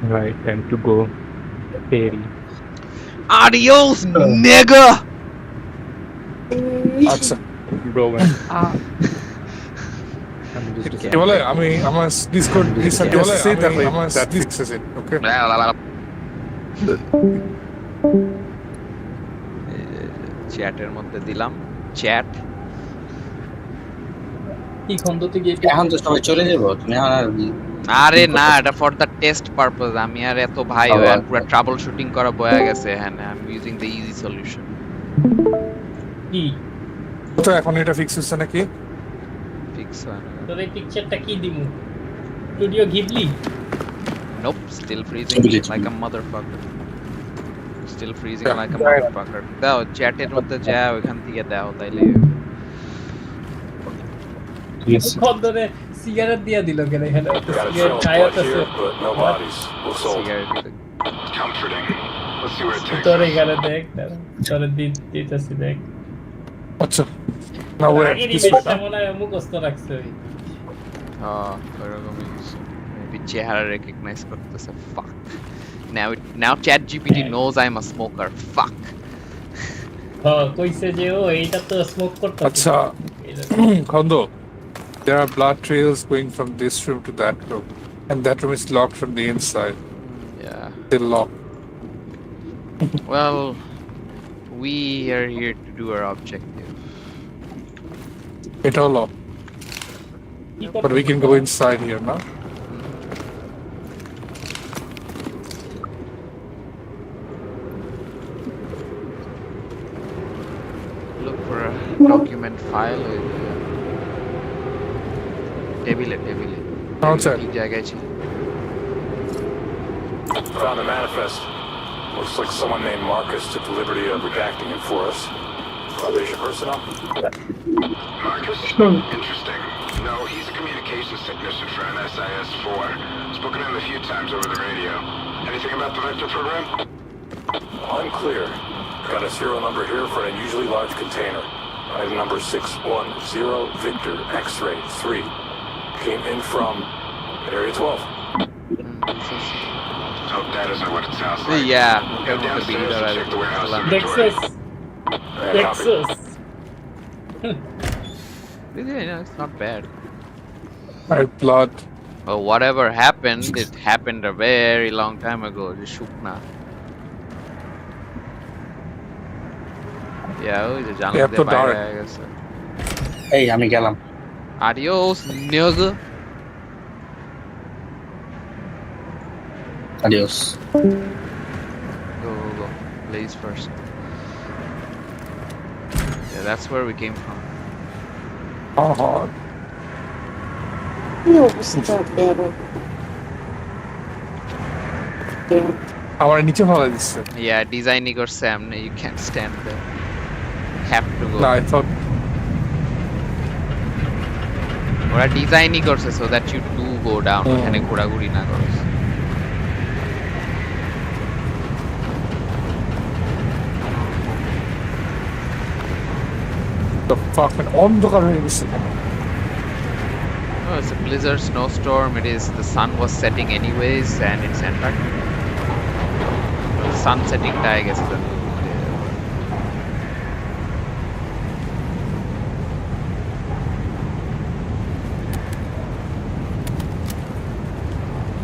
Right, and to go ferry. Adios, nigga! আচ্ছা Bro, man. I'm just Okay. কি বলে আমি আমার ডিসকর্ড রিসেন্ট কি বলে আমি আমার দ্যাট ফিক্সেস ইট ওকে চ্যাটের মধ্যে দিলাম চ্যাট। কি খন্দতে গিয়ে এখন তো সবাই চলে যাবো তুমি এখন আর আরে না, এটা ফর দ্য টেস্ট পারপোজ। আমি আর এত ভাই আবার- আর পুরো ট্রাবল শুটিং করা বয়া গেছে। হ্যাঁ, I am using the easy solution. কি তো এখন এটা ফিক্স হচ্ছে নাকি ফিক্স হয় না। তোর এই পিকচারটা কি দিমু studio Ghibli nope, still freezing ছবি like a motherfucker. Still freezing Yeah. Like a motherfucker. দাও চ্যাটের মধ্যে যা ওখান থেকে দাও তাইলে Yes. খন্দরে সিগারেট দিয়া দিল কেন এখানে Got a সিগারেট trail খায় spot তো here, but no bodies. Looks old. Cigarette দিতে। Comforting. Let's see where it takes তোর us. এখানে দেখ তোর দিতেছি দেখ আচ্ছা না ওয়ে আগের দিস ইমেজটা মনে হয় মুখস্থ রাখছে ওই হ্যাঁ, ওরকমই কিছু। মেবি চেহারা রেকগনাইজ করতেছে। ফাক। Now ChatGPT knows I'm a smoker. Fuck. কইছে যে ও এইটা তো স্মোক করতেছে আচ্ছা খন্দ there are blood trails going from this room to that room and that room is locked from the inside Yeah. still locked Well, we are here to do our objective. it's all locked but we can go inside here now Look for a document file. টেবিলে outside ঠিক জায়গায় ছিল। Found the manifest. Looks like someone named Marcus took the liberty of redacting it for us. Foundation personnel? Marcus? Interesting. No, he's a communications technician for MSIS-4. Spoken to him a few times over the radio. Anything about the Vector program? Unclear. Got a serial number here for an unusually large container. Item number 610 Victor X-ray 3. Came in from Area 12. Hope that isn't what it sounds like. Yeah, Go ওটার মধ্যে downstairs builder and আর check the warehouse বললাম। inventory. Texas Yeah, copy. Texas It's not bad. my blood Well, whatever happened, it happened a very long time ago. Just শুকনা। Yeah, ওই যে জানলা Yeah, দিয়ে তো বাইরে dark. হয়ে গেছে। এই আমি গেলাম Adios, nigga. আডিওস Go. Blaze first. Yeah, that's where we came from. hard No, stop better. আমার নিচে ভালো দিচ্ছে Yeah, designing or Sam, you can't stand there. Have to go. না I thought ওরা ডিজাইনই করছে so that you do go down. হুম। এখানে ঘোরাঘুরি না করছ। the fuck man অন্ধকার হয়ে গেছে Oh, it's a blizzard, snowstorm. It is. The sun was setting anyways, and it's Antarctica. The sun setting, I guess.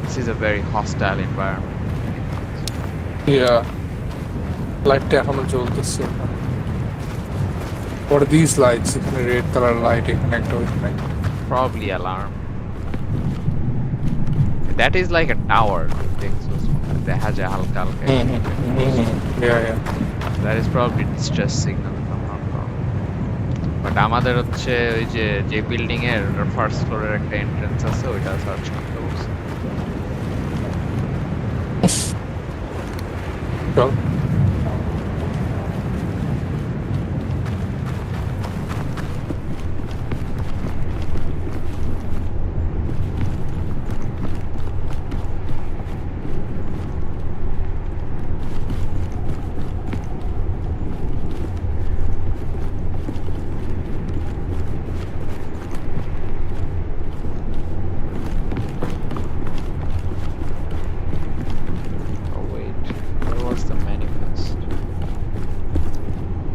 This is a very hostile environment. yeah লাইটটা এখনো জ্বলতেছে what are these lights এখানে red colour light এখানে একটা ওইখানে Probably alarm. That is like a tower. দেখা যায় হালকা হালকা। yeah That is probably distress signal if I'm not wrong. But আমাদের হচ্ছে ওই যে বিল্ডিং এর ফার্স্ট ফ্লোরের একটা এন্ট্রান্স আছে ওইটা সার্চ করতে বলছে। চল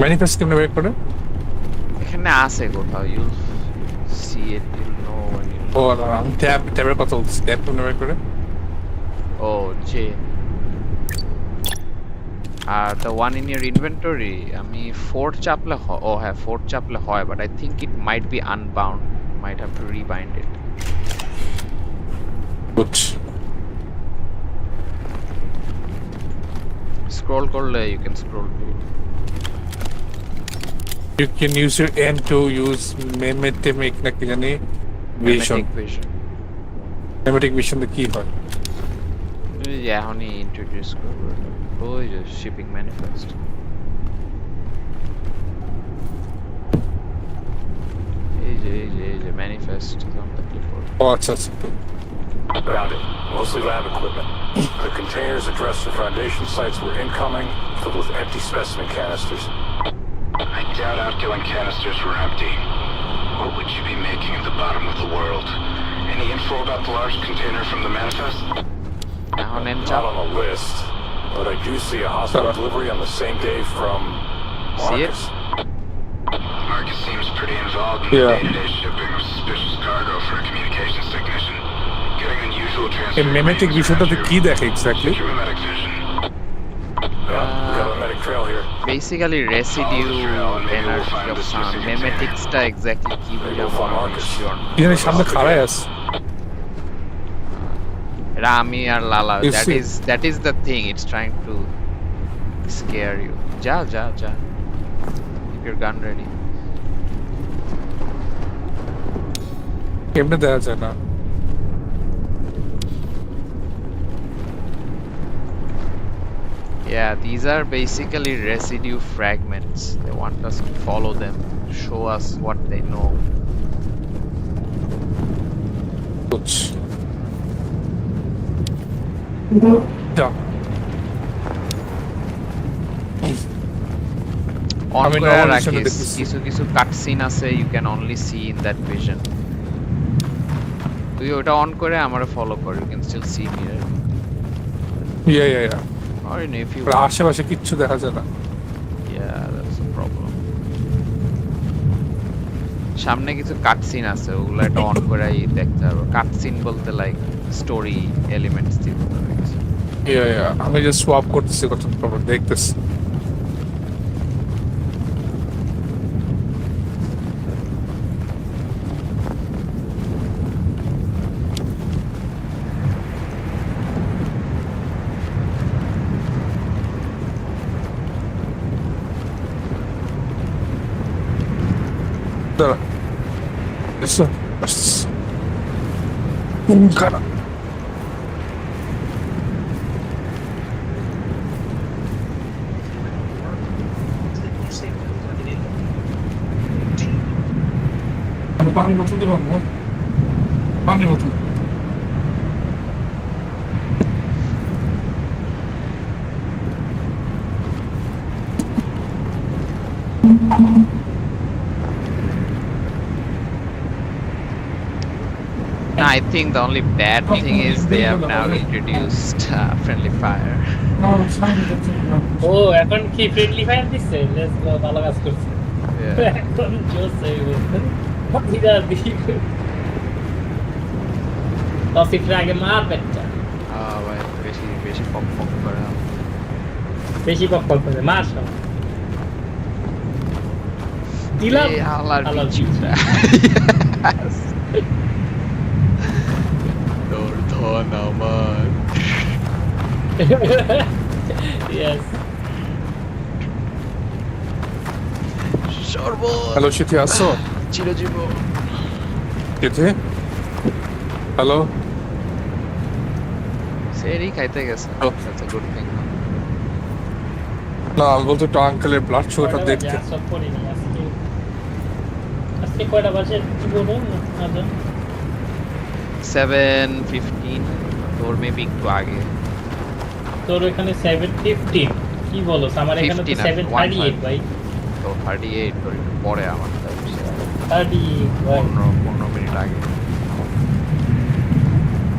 ম্যানিফেস্ট কেমনে বের করে? এখানে আছে কোথাও, you'll see it, you'll know when you ও না, আমি ট্যাবের কথা বলছি, ট্যাব কেমনে বের করে? যে আর the one in your inventory আমি 4 চাপলে হ্যাঁ 4 চাপলে হয়, but I think it might be unbound, might have to rebind it. Good. Scroll করলে you can scroll to it. You can use your N to use memetic নাকি জানি vision. Memetic vision. Memetic vision কি হয়? এখনই introduce করবো এটা। ওই যে শিপিং ম্যানিফেস্ট। এই যে ম্যানিফেস্ট আমরা ক্লিক করব। ও আচ্ছা আচ্ছা। Found it. Mostly lab equipment. The containers addressed to foundation sites were incoming, filled with empty specimen canisters. I doubt outgoing canisters were empty. What would you be making at the bottom of the world? Any info about the large container from the manifest? এখন N Not চাপ। on the list, but I do see a hospital delivery on the same day from See it? Marcus. Marcus seems pretty involved in the Yeah. day-to-day shipping of suspicious cargo for a communications technician. Getting unusual transfer. এই memetic বিষয়টাতে কি দেখে exactly? Secure medic vision. Yeah, we got a medic trail here. Basically residue energy of sound, মেমেটিক্সটা exactly কি বোঝাবো আমি sure না। কি জানি সামনে খাড়ায় আছে। এটা আমি আর লালা, You that see? Is the thing, it's trying to scare you. যা কিপ ইউর গান রেডি। কেমনে দেখা যায় না? Yeah, these are basically residue fragments. They want us to follow them, show us what they know. Good. Yeah. On আমি করে normal রাখিস, vision-এ দেখতেছি। কিছু কাটসিন আছে you can only see in that vision. তুই ওটা অন করে আমারে ফলো কর, you can still see me, right? Yeah. Or if you আর আশেপাশে কিচ্ছু দেখা যায় না। yeah, that's a problem. সামনে কিছু কাটসিন আছে, ওগুলো এটা অন করেই দেখতে হবে। কাটসিন বলতে লাইক স্টোরি এলিমেন্টস দিয়ে দিতে হবে কিছু। Yeah. আমি জাস্ট সোয়াপ করতেছি কত প্রবলেম দেখতেছি। দাঁড়া। এসো, আসতেছি। খারাপ। পানি বোতল দেবো পানি বোতল No, I think the only bad thing is they have now introduced friendly fire. ও এখন কি ফ্রেন্ডলি ফায়ার দিচ্ছে? লেটস গো, ভালো কাজ করছে। Yeah. এখন জোস হয়ে গেছে। দিদার দিকে টসিফরা আগে মার বেটা, ভাই বেশি পক করে। বেশি পক করে মার সব দিলাম। এই হালার হালার বিচুটা। Yes. তোর ধন আমার। ইয়েস, সর্বত হ্যালো সিথি আসো চিরজীবন। সিথি হ্যালো সেরি খাইতে গেছে। Oh. That's a good thing. না আমি বলতে একটু আঙ্কেলের ব্লাড সুগারটা দেখতে সব করিনি আজকে। আজকে কয়টা বাজে কি বলবো না? 7:15, তোর মেবি একটু আগে। তোর ওখানে 7:15 কি বলো? আমার এখানে তো 15 আর 7:38 ভাই। তো 38 তোর একটু পরে আমার 30 ভাই। 15 মিনিট আগে।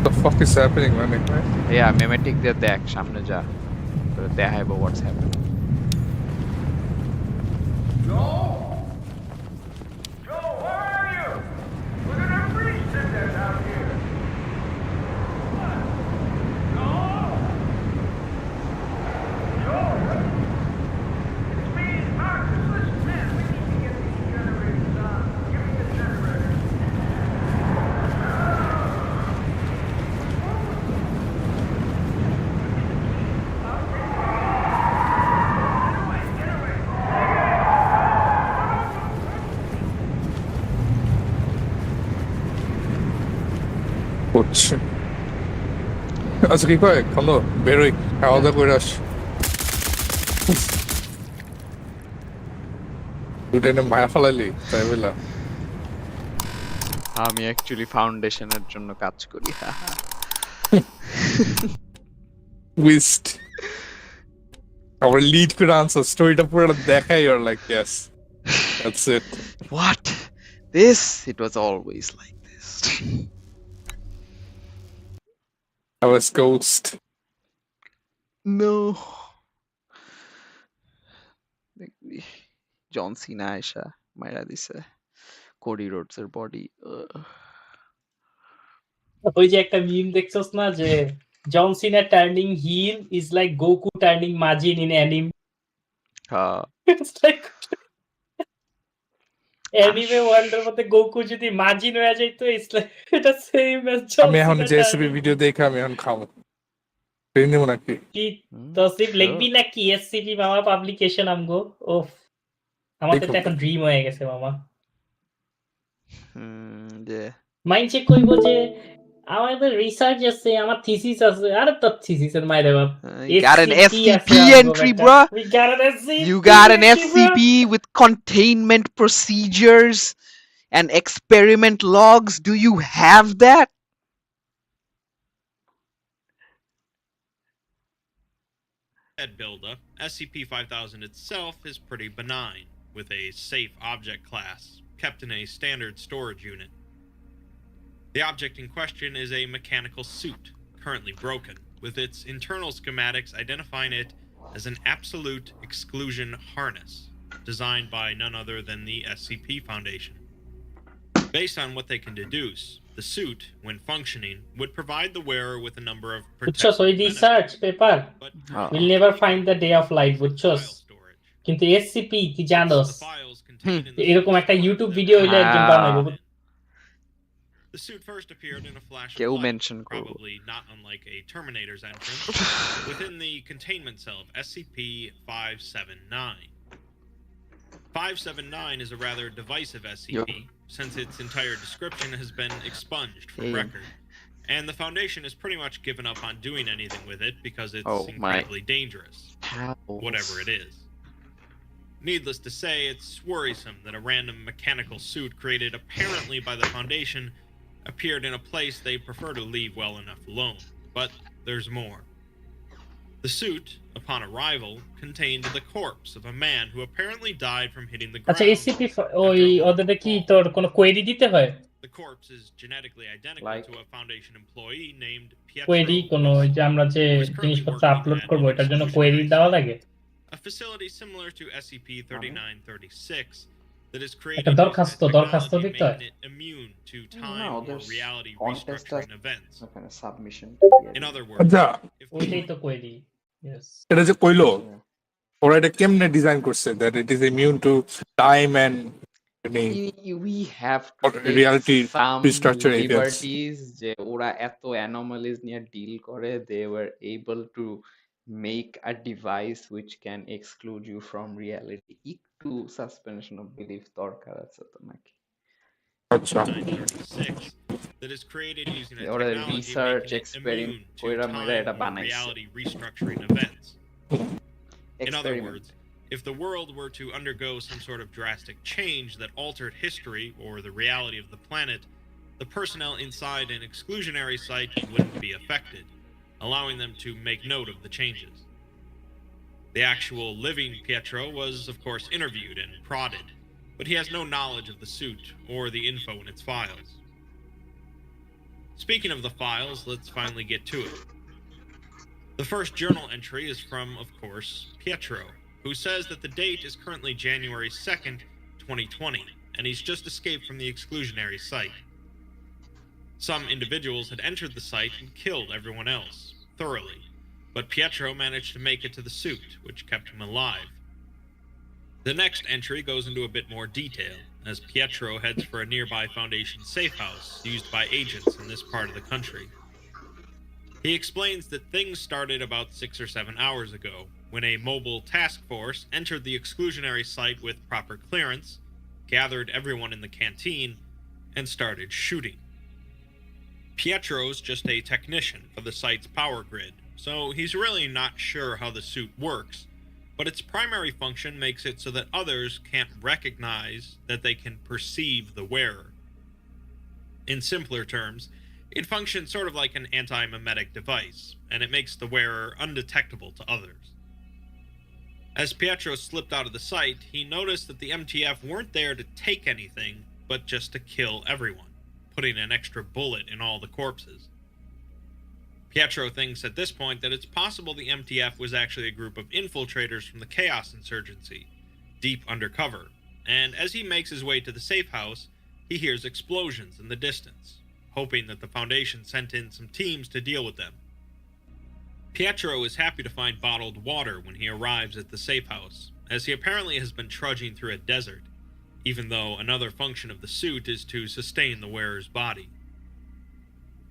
The fuck is happening man? Yeah, memetic দিয়ে দেখ, সামনে যা, তোর দেখাইবো what's happening. করছে আচ্ছা কি কয় খন্দ বেরোই খাওয়া দাওয়া করে আস দুটো এনে মায়া ফেলালি তাই বললাম আমি অ্যাকচুয়ালি ফাউন্ডেশনের জন্য কাজ করি টুইস্ট our lead করে আনসার স্টোরিটা পুরো দেখাই আর like yes that's it What? This? It was always like this. I was ghost No. দেখবি জন সিনা আয়সা মাইরা দিছে কোডি রোডস এর বডি ওই যে একটা মিম দেখছস না যে John Cena turning heel is like Goku turning Majin in anime হ্যাঁ ইটস লাইক অ্যানিমে ওয়ার্ল্ডের মধ্যে গোকু যদি মাজিন হয়ে যাইতো ইটস লাইক এটা সেম অ্যাজ জন আমি এখন জেএসপি ভিডিও দেখে আমি এখন খাবো ট্রেন নেব নাকি তসিফ লিখবি নাকি এসসিপি মামা পাবলিকেশন আমগো ওফ আমাদের তো এখন ড্রিম হয়ে গেছে মামা যে মাইন্ডসেট কইবো যে আমাদের রিসার্চ আছে আমার থিসিস আছে আরে তো থিসিসের মাইরে বাপ you got an SCP entry bro we got an SCP you got an SCP with containment procedures and experiment logs do you have that buildup, SCP-5000 itself is pretty benign, with a safe object class, kept in a standard storage unit. The object in question is a mechanical suit, currently broken, with its internal schematics identifying it as an absolute exclusion harness, designed by none other than the SCP Foundation. Based on what they can deduce, the suit, when functioning, would provide the wearer with a number of বুঝছস ওই research paper but will never find the day of light বুঝছস file storage. কিন্তু SCP কি জানোস The files contained in the এরকম একটা YouTube video হইলে একজন বানাইবো The suit first appeared in a flash of কেউ light, মেনশন করব probably not unlike a Terminator's entrance, within the containment cell of SCP-579. 579 is a rather divisive SCP, since its entire description has been expunged from record, and the Foundation has pretty much given up on doing anything with it because it's incredibly dangerous, whatever it is. Needless to say, it's worrisome that a random mechanical suit created apparently by the Foundation appeared in a place they prefer to leave well enough alone. But there's more. The suit, upon arrival, contained the corpse of a man who apparently died from hitting the ground. আচ্ছা SCP ওই ওদের কি তোর কোনো query দিতে হয় The corpse is genetically identical to a Foundation employee named Pietro. Query কোনো যে আমরা যে জিনিসপত্র আপলোড করব এটার জন্য কোয়েরি দেওয়া লাগে A facility similar to SCP-3936 that is created একটা দরখাস্ত using দিতে হয় technology making it immune to time or reality restructuring events. ওখানে সাবমিশন In other words, আচ্ছা if ওইটাই তো কোয়েরি ইয়েস এটা যে কইলো ওরা এটা কেমনে ডিজাইন করছে that it is immune to time and we have Or reality some restructure events. liberties যে ওরা এত anomalies নিয়ে ডিল করে they were able to make a device which can exclude you from reality একটু suspension of belief দরকার আছে তো নাকি আচ্ছা 936 that is created using a ওরা technology research making it experiment immune to কইরা মইরা time এটা or বানাইছে reality restructuring events. In other experiment words, if the world were to undergo some sort of drastic change that altered history or the reality of the planet, the personnel inside an exclusionary site wouldn't be affected, allowing them to make note of the changes. The actual living Pietro was, of course, interviewed and prodded, but he has no knowledge of the suit or the info in its files. Speaking of the files, let's finally get to it. The first journal entry is from, of course, Pietro, who says that the date is currently January 2nd, 2020, and he's just escaped from the exclusionary site. Some individuals had entered the site and killed everyone else, thoroughly, but Pietro managed to make it to the suit, which kept him alive. The next entry goes into a bit more detail, as Pietro heads for a nearby Foundation safe house used by agents in this part of the country. He explains that things started about 6 or 7 hours ago, when a mobile task force entered the exclusionary site with proper clearance, gathered everyone in the canteen, and started shooting. Pietro's just a technician for the site's power grid, so he's really not sure how the suit works, but its primary function makes it so that others can't recognize that they can perceive the wearer. In simpler terms, it functions sort of like an anti-memetic device, and it makes the wearer undetectable to others. As Pietro slipped out of the site, he noticed that the MTF weren't there to take anything, but just to kill everyone, putting an extra bullet in all the corpses. Pietro thinks at this point that it's possible the MTF was actually a group of infiltrators from the Chaos Insurgency, deep undercover, and as he makes his way to the safe house, he hears explosions in the distance, hoping that the Foundation sent in some teams to deal with them. Pietro is happy to find bottled water when he arrives at the safe house, as he apparently has been trudging through a desert, even though another function of the suit is to sustain the wearer's body.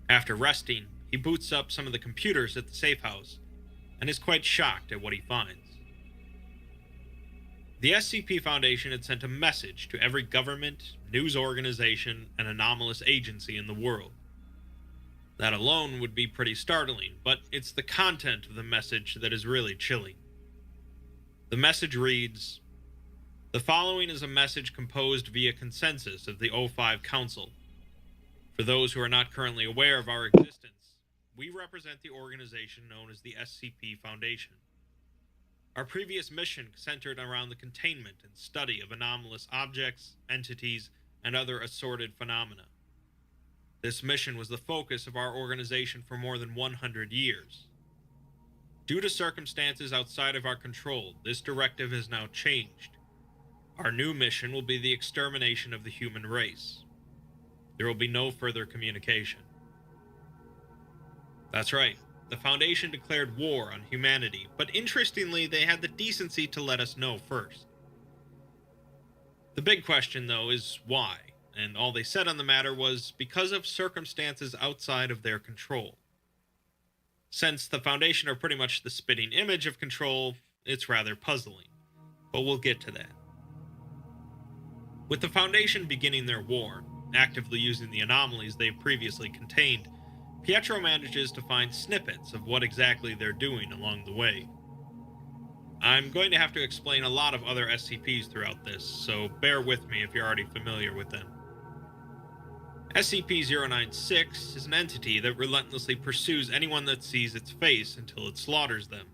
After resting, he boots up some of the computers at the safe house, and is quite shocked at what he finds. The SCP Foundation had sent a message to every government, news organization, and anomalous agency in the world. That alone would be pretty startling, but it's the content of the message that is really chilling. The message reads, "The following is a message composed via consensus of the O5 Council. For those who are not currently aware of our existence, we represent the organization known as the SCP Foundation. Our previous mission centered around the containment and study of anomalous objects, entities, and other assorted phenomena. This mission was the focus of our organization for more than 100 years. Due to circumstances outside of our control, this directive has now changed. Our new mission will be the extermination of the human race. There will be no further communication." That's right. The Foundation declared war on humanity, but interestingly, they had the decency to let us know first. The big question, though, is why? And all they said on the matter was because of circumstances outside of their control. Since the Foundation are pretty much the spitting image of control, it's rather puzzling. But we'll get to that. With the Foundation beginning their war, actively using the anomalies they've previously contained, Pietro manages to find snippets of what exactly they're doing along the way. I'm going to have to explain a lot of other SCPs throughout this, so bear with me if you're already familiar with them. SCP-096 is an entity that relentlessly pursues anyone that sees its face until it slaughters them.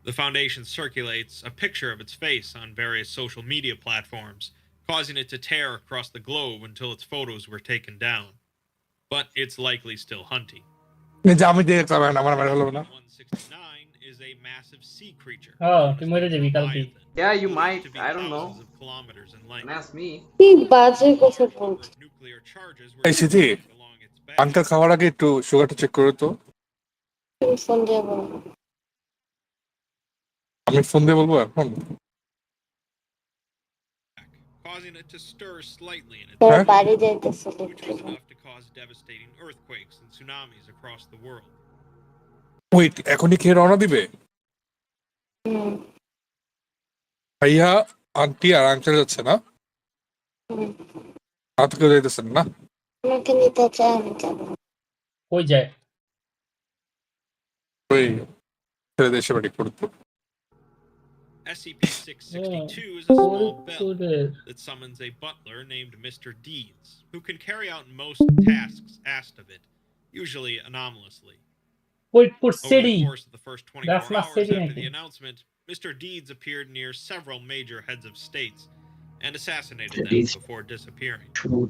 The Foundation circulates a picture of its face on various social media platforms, causing it to tear across the globe until its photos were taken down. But it's likely still hunting. 169 is a massive sea creature. Oh, তুই মরে যাবি কালকে। Yeah, you might. I don't know. Thousands of kilometers in length. Don't ask me. কি বাজে কথা বলছিস? Nuclear charges were এই সিথি, along its back. Uncle খাওয়ার আগে একটু সুগারটা চেক করো তো। ফোন দিয়ে বলবো। আমি ফোন দিয়ে বলবো এখন। Causing it to stir slightly in its তোর Huh? বাড়ি যাইতেছিল which was enough to cause devastating earthquakes and tsunamis across the world. Wait, এখনই খেয়ে রওনা দিবে? ভাইয়া, আন্টি আর আঙ্কেল যাচ্ছে না? আর তো কেউ যাইতেছেন না? আমাকে নিতে চাই, আমি যাবো। কই যায়? ওই ছেড়ে দেশে বাড়ি করতো। SCP-662 is a small bell তোদের that summons a butler named Mr. Deeds, who can carry out most tasks asked of it, usually anomalously. কোইটপুর Over city. the course of the first 24 That's not hours city, after I the think. announcement, Mr. Deeds appeared near several major heads of states and assassinated Mr. them Deeds. before disappearing. True.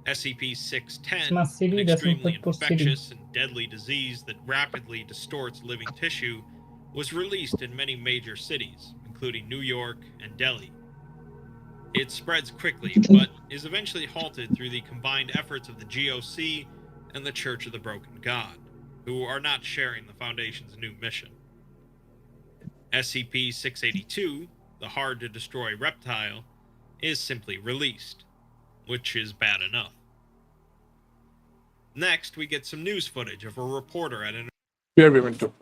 SCP-610, It's not city, an that's not extremely Cookpur city. infectious and deadly disease that rapidly distorts living tissue, was released in many major cities, including New York and Delhi. It spreads quickly, but is eventually halted through the combined efforts of the GOC and the Church of the Broken God, who are not sharing the Foundation's new mission. SCP-682, the hard-to-destroy reptile, is simply released, which is bad enough. Next, we get some news footage of a reporter at an... Where we went to.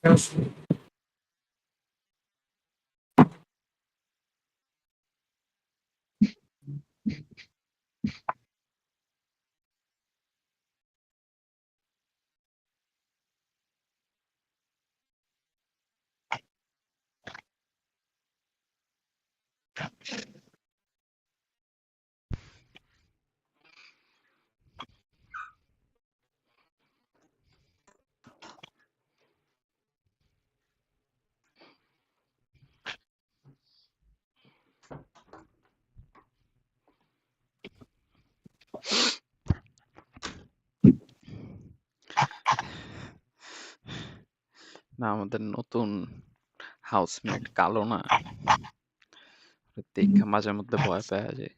Yes. না আমাদের নতুন housemate কালো না দেখা মাঝে মধ্যে ভয় পাওয়া যায়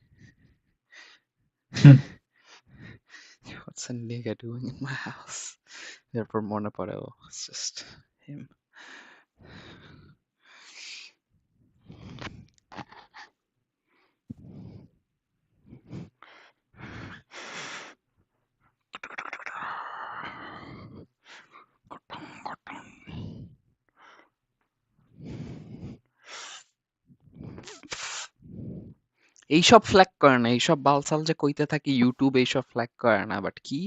what's a nigga doing in my house এরপর মনে পড়ে it's just him এইসব ফ্ল্যাগ করে না এইসব বালসাল যে কইতে থাকি ইউটিউব এইসব ফ্ল্যাগ করে না বাট কি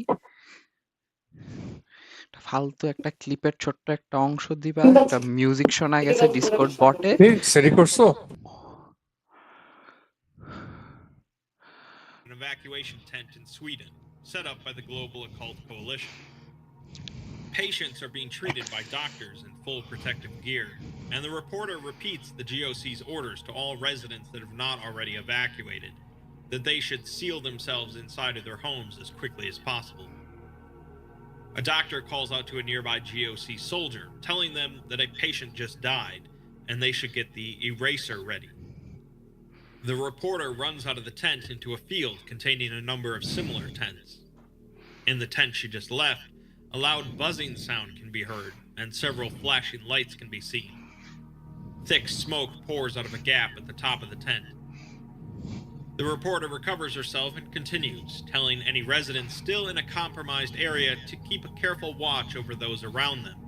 ফালতু একটা ক্লিপের ছোট্ট একটা অংশ দিবা একটা মিউজিক শোনা গেছে ডিসকর্ড বটে সেটি করছো an evacuation tent in Sweden, set up by the Global Occult Coalition. Patients are being treated by doctors in full protective gear, and the reporter repeats the GOC's orders to all residents that have not already evacuated, that they should seal themselves inside of their homes as quickly as possible. A doctor calls out to a nearby GOC soldier, telling them that a patient just died, and they should get the eraser ready. The reporter runs out of the tent into a field containing a number of similar tents. In the tent she just left, a loud buzzing sound can be heard, and several flashing lights can be seen. Thick smoke pours out of a gap at the top of the tent. The reporter recovers herself and continues, telling any residents still in a compromised area to keep a careful watch over those around them,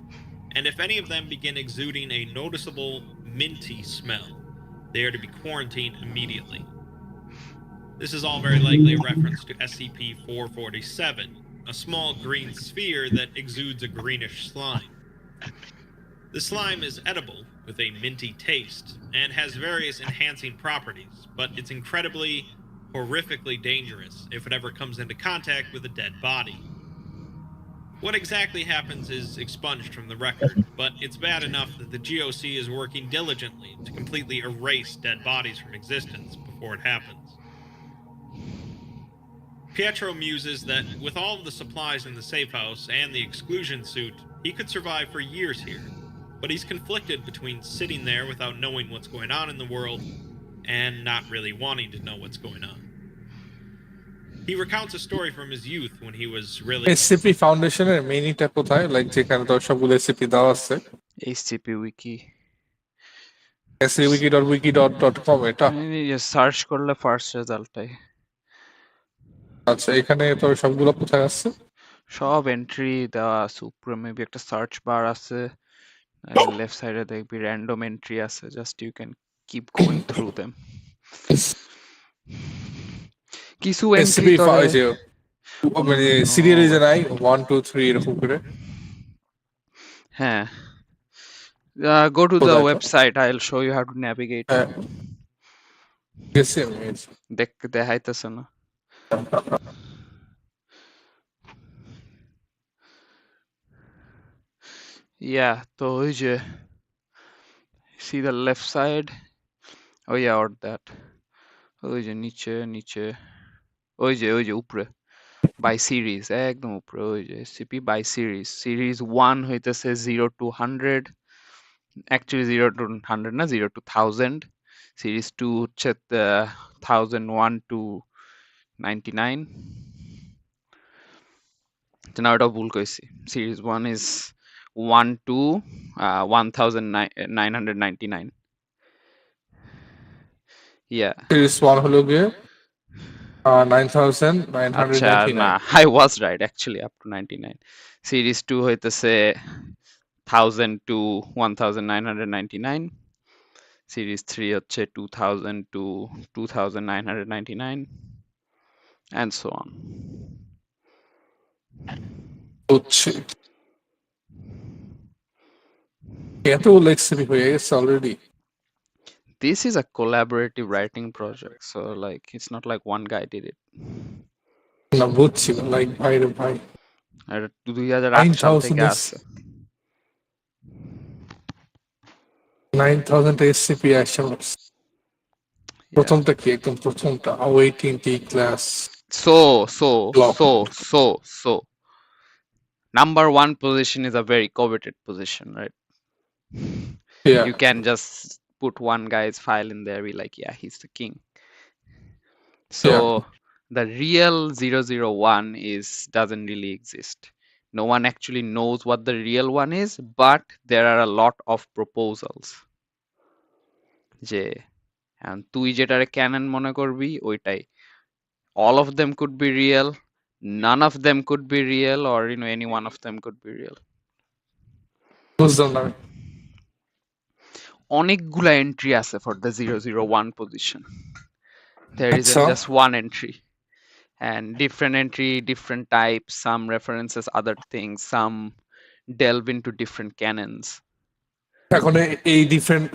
and if any of them begin exuding a noticeable minty smell, they are to be quarantined immediately. This is all very likely a reference to SCP-447, a small green sphere that exudes a greenish slime. The slime is edible, with a minty taste, and has various enhancing properties, but it's incredibly, horrifically dangerous if it ever comes into contact with a dead body. What exactly happens is expunged from the record, but it's bad enough that the GOC is working diligently to completely erase dead bodies from existence before it happens. Pietro muses that with all of the supplies in the safe house and the exclusion suit, he could survive for years here, but he's conflicted between sitting there without knowing what's going on in the world and not really wanting to know what's going on. He recounts a story from his youth when he was really... SCP Foundation এর main টা কোথায় like যেখানে তো সবগুলো SCP দাও আছে HCP wiki scwiki.wiki.com এটা search করলে ফার্স্ট রেজাল্টটাই আচ্ছা এখানে তো সবগুলো কোথায় আছে সব এন্ট্রি দেওয়া আছে উপরে মেবি একটা সার্চ বার আছে লেফট সাইডে দেখবি র্যান্ডম এন্ট্রি আছে just you can keep going through them কিছু এন্ট্রি SCP মানে সিরিয়াল যে নাই 1 2 3 এরকম করে হ্যাঁ go to the website I'll show you how to navigate গেছে দেখাইতেছে না yeah তো ওই যে see the left side oh yeah or that ওই যে নিচে ওই যে উপরে by series একদম উপরে ওই যে SCP by series 1 হইতেছে 0 to 100 actually 0 to 100 না 0 to 1000 series 2 হচ্ছে 1001 to 99 তো না ওটা ভুল কইছি series 1 is 1 to 1999 yeah series 1 হলো গিয়ে 9999 nah, I was right actually up to 99 series 2 হইতেছে 1000 to 1999 series 3 হচ্ছে 2000 to 2999 and so on হচ্ছে এত লেক্সি হয়ে গেছে already this is a collaborative writing project so like it's not like one guy did it না বুঝছি লাইক ভাই রে ভাই আর 2008 সাল থেকে আছে 9000 SCP অ্যাকশন প্রথমটা কি একদম প্রথমটা awaiting T class so number 1 position is a very coveted position right yeah you can just put one guy's file in there be like yeah he's the king so the real 001 doesn't really exist no one actually knows what the real one is but there are a lot of proposals যে তুই যেটারে Canon মনে করবি ওইটাই all of them could be real none of them could be real or any one of them could be real বুঝলাম না অনেকগুলা entry আছে for the 001 position there isn't just one entry and different entry different types some references other things some delve into different canons এখন এই different